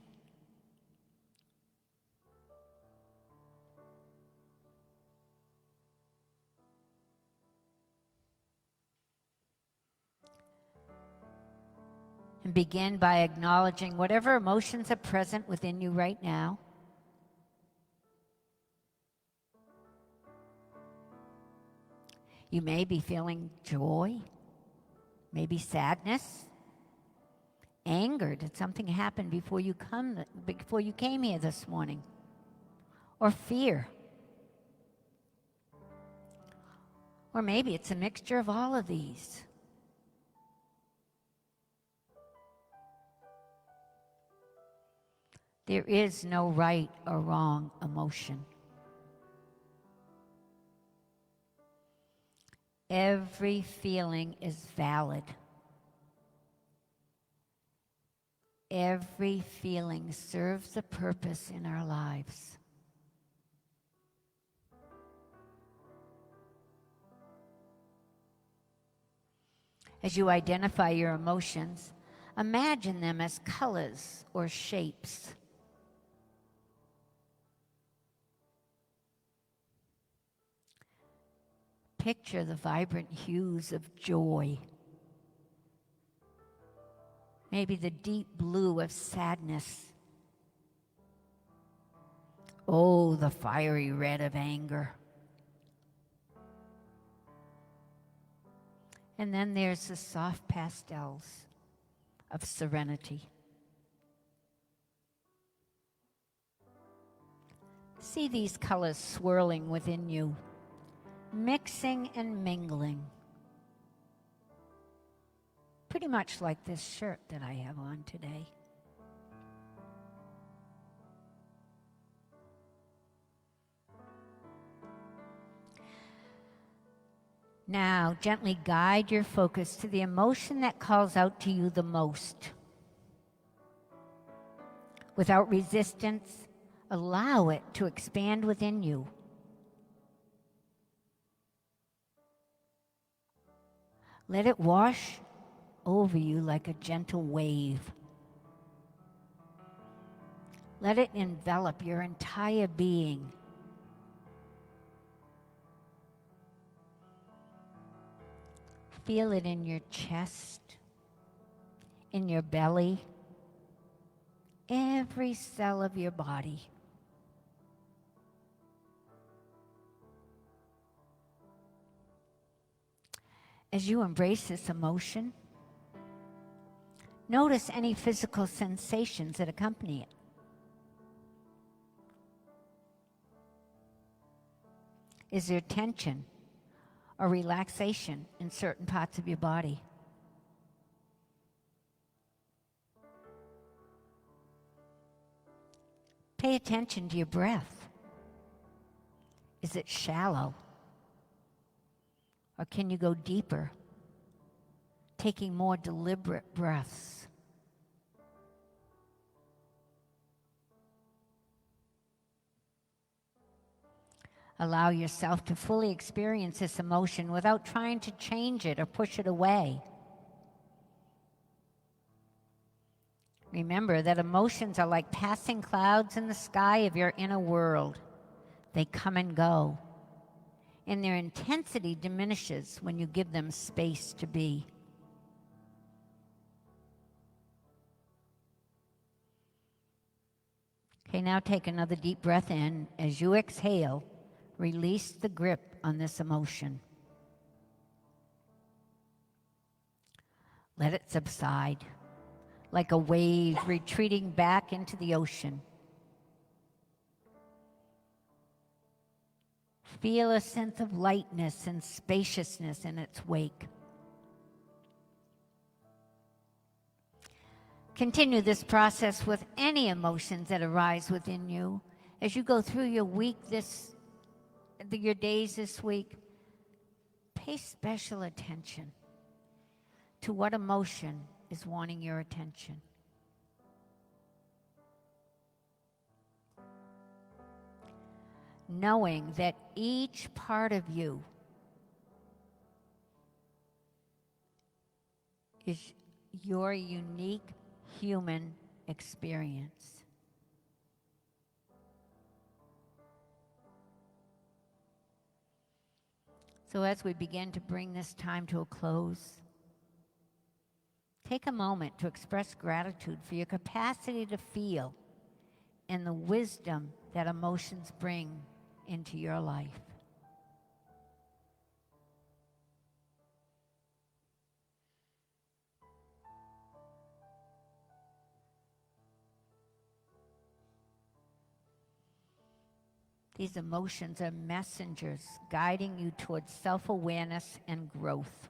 And begin by acknowledging whatever emotions are present within you right now. You may be feeling joy, maybe sadness, anger. Did something happen before you came here this morning? Or fear. Or maybe it's a mixture of all of these. There is no right or wrong emotion. Every feeling is valid. Every feeling serves a purpose in our lives. As you identify your emotions, imagine them as colors or shapes. Picture the vibrant hues of joy. Maybe the deep blue of sadness. Oh, the fiery red of anger. And then there's the soft pastels of serenity. See these colors swirling within you, mixing and mingling. Pretty much like this shirt that I have on today. Now, gently guide your focus to the emotion that calls out to you the most. Without resistance, allow it to expand within you. Let it wash over you like a gentle wave. Let it envelop your entire being. Feel it in your chest, in your belly, every cell of your body. as you embrace this emotion, notice any physical sensations that accompany it. Is there tension or relaxation in certain parts of your body? Pay attention to your breath. Is it shallow? Or can you go deeper, taking more deliberate breaths? Allow yourself to fully experience this emotion without trying to change it or push it away. Remember that emotions are like passing clouds in the sky of your inner world. They come and go, and their intensity diminishes when you give them space to be. Okay, now take another deep breath in. As you exhale, release the grip on this emotion. Let it subside, like a wave retreating back into the ocean. Feel a sense of lightness and spaciousness in its wake. Continue this process with any emotions that arise within you. As you go through your week your days this week, pay special attention to what emotion is wanting your attention. Knowing that each part of you is your unique human experience. So as we begin to bring this time to a close, take a moment to express gratitude for your capacity to feel and the wisdom that emotions bring into your life. These emotions are messengers guiding you towards self-awareness and growth.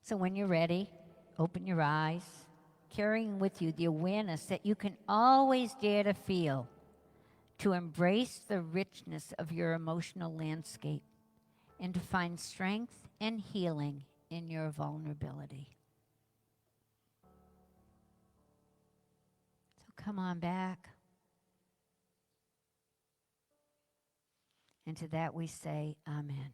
So when you're ready, open your eyes, carrying with you the awareness that you can always dare to feel, to embrace the richness of your emotional landscape, and to find strength and healing in your vulnerability. So come on back. And to that we say, Amen.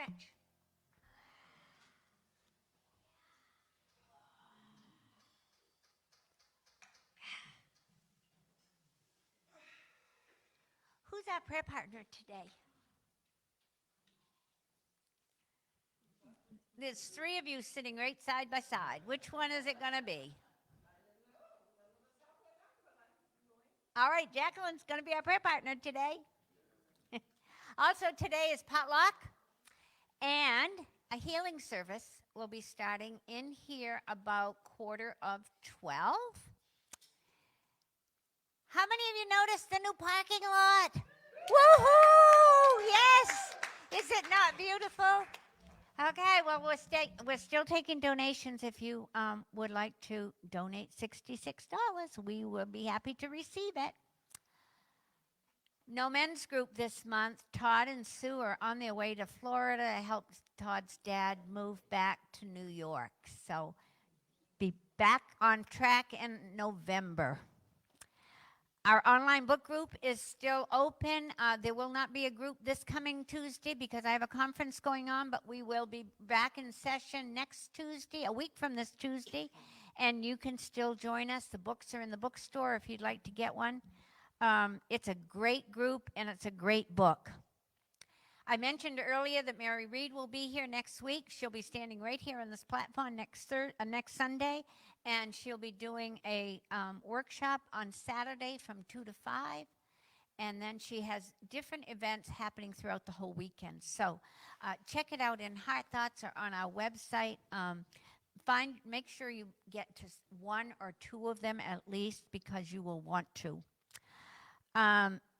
stretch. Who's our prayer partner today? There's three of you sitting right side by side. Which one is it going to be? All right, Jacqueline's going to be our prayer partner today. Also, today is potluck, and a healing service will be starting in here about 11:45. How many of you noticed the new parking lot? Woohoo! Yes! Is it not beautiful? Okay, well, we're still taking donations. If you would like to donate $66, we will be happy to receive it. No men's group this month. Todd and Sue are on their way to Florida to help Todd's dad move back to New York. So be back on track in November. Our online book group is still open. There will not be a group this coming Tuesday because I have a conference going on, but we will be back in session next Tuesday, a week from this Tuesday, and you can still join us. The books are in the bookstore if you'd like to get one. It's a great group, and it's a great book. I mentioned earlier that Mary Reed will be here next week. She'll be standing right here on this platform next Sunday, and she'll be doing a workshop on Saturday from 2 to 5, and then she has different events happening throughout the whole weekend. So check it out in Heart Thoughts or on our website. Make sure you get to one or two of them at least because you will want to.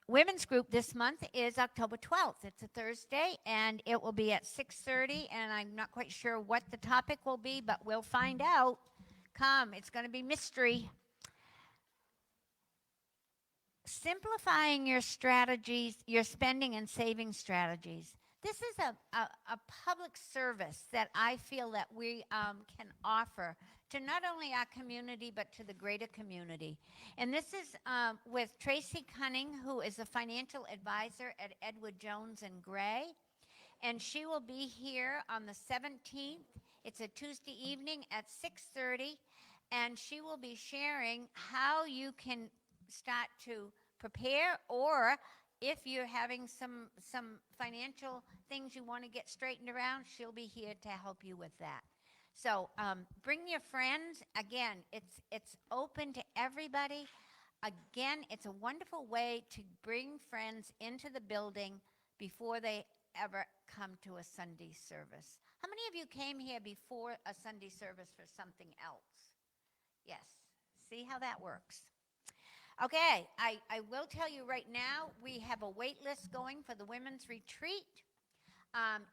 Women's group this month is October 12th. It's a Thursday, and it will be at 6:30, and I'm not quite sure what the topic will be, but we'll find out. Come, it's going to be mystery. Simplifying your strategies, your spending and saving strategies. This is a public service that I feel that we can offer to not only our community, but to the greater community. And this is with Tracy Cunning, who is a financial advisor at Edward Jones and Gray. And she will be here on the 17th. It's a Tuesday evening at 6:30. And she will be sharing how you can start to prepare, or if you're having some financial things you want to get straightened around, she'll be here to help you with that. So bring your friends. Again, it's open to everybody. Again, it's a wonderful way to bring friends into the building before they ever come to a Sunday service. How many of you came here before a Sunday service for something else? Yes. See how that works. Okay, I will tell you right now, we have a wait list going for the women's retreat.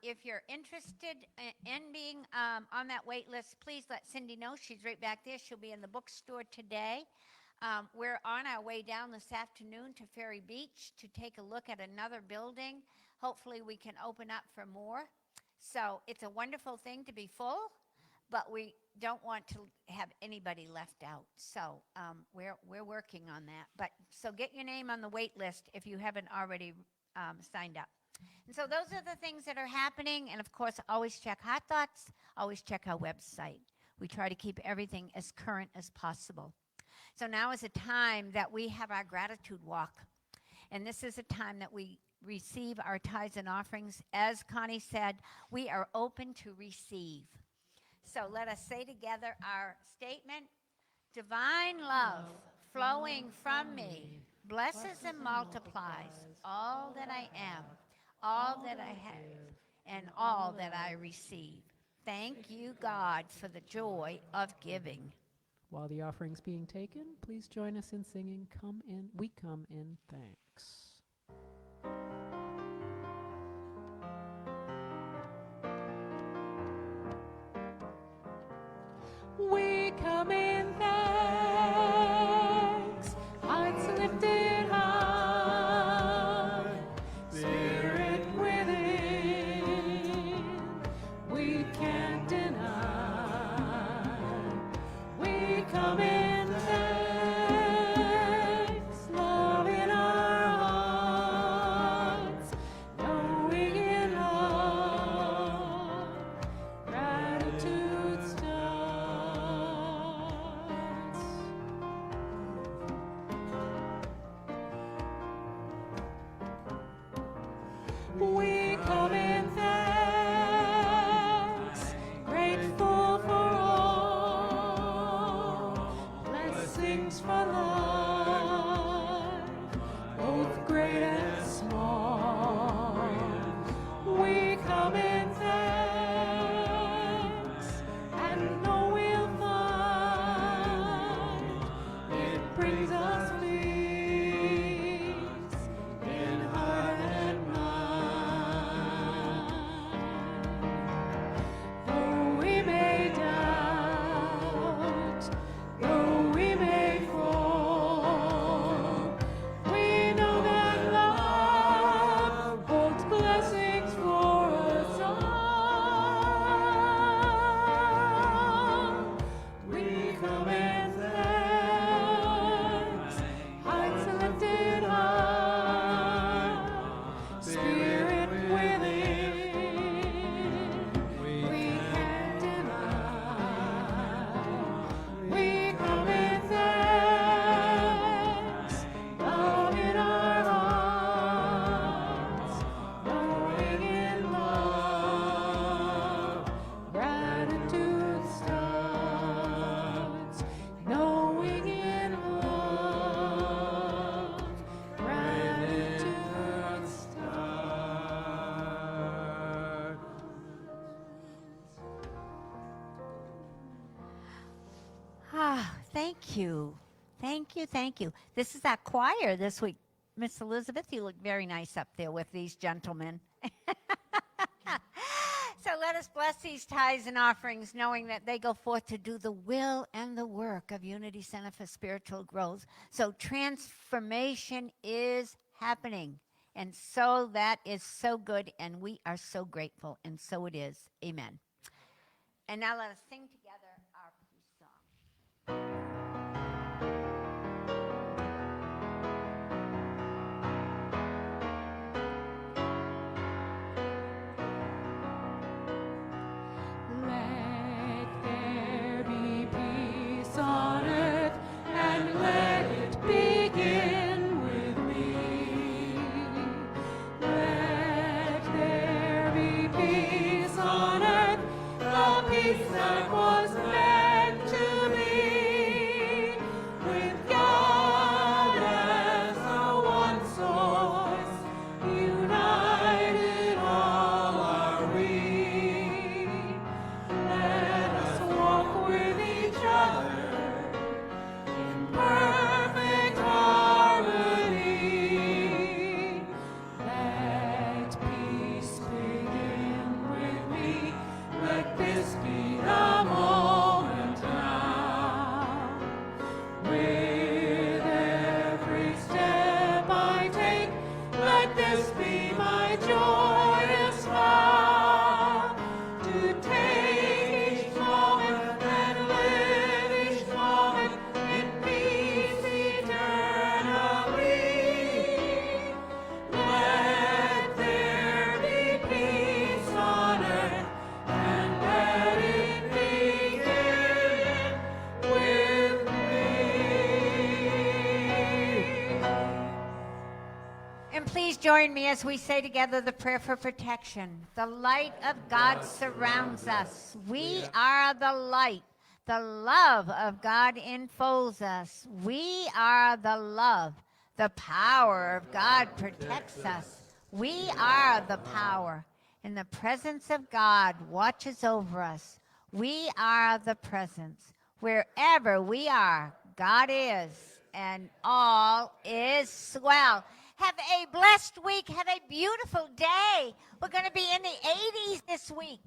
If you're interested in being on that wait list, please let Cindy know. She's right back there. She'll be in the bookstore today. We're on our way down this afternoon to Ferry Beach to take a look at another building. Hopefully we can open up for more. So it's a wonderful thing to be full, but we don't want to have anybody left out. So we're working on that. But so get your name on the wait list if you haven't already signed up. And so those are the things that are happening. And of course, always check Heart Thoughts. Always check our website. We try to keep everything as current as possible. So now is a time that we have our gratitude walk. And this is a time that we receive our tithes and offerings. As Connie said, we are open to receive. So let us say together our statement. Divine love flowing from me blesses and multiplies all that I am, all that I have, and all that I receive. Thank you, God, for the joy of giving. While the offering's being taken, please join us in singing "Come In, We Come in Thanks." We come in thanks, hearts lifted high, spirit within, we can't deny. We come in thanks, love in our hearts, knowing in love Ah, thank you. Thank you, thank you. This is our choir this week. Miss Elizabeth, you look very nice up there with these gentlemen. So let us bless these tithes and offerings, knowing that they go forth to do the will and the work of Unity Center for Spiritual Growth. So transformation is happening. And so that is so good, and we are so grateful, and so it is. Amen. And now let us sing together our peace song. Let there be peace on earth, and let it begin with me. Let there be peace on earth, the peace that was meant to be, with God as the one source, united all are we. Let us walk with each other in perfect harmony. Let peace begin with me. Let this be the moment now. With every step I take, let this be my joyous vow. To take each moment and live each moment in peace eternally. Let there be peace on earth, and let it begin with me. And please join me as we say together the prayer for protection. The light of God surrounds us. We are the light. The love of God enfolds us. We are the love. The power of God protects us. We are the power. And the presence of God watches over us. We are the presence. Wherever we are, God is, and all is well. Have a blessed week. Have a beautiful day. We're going to be in the 80s this week.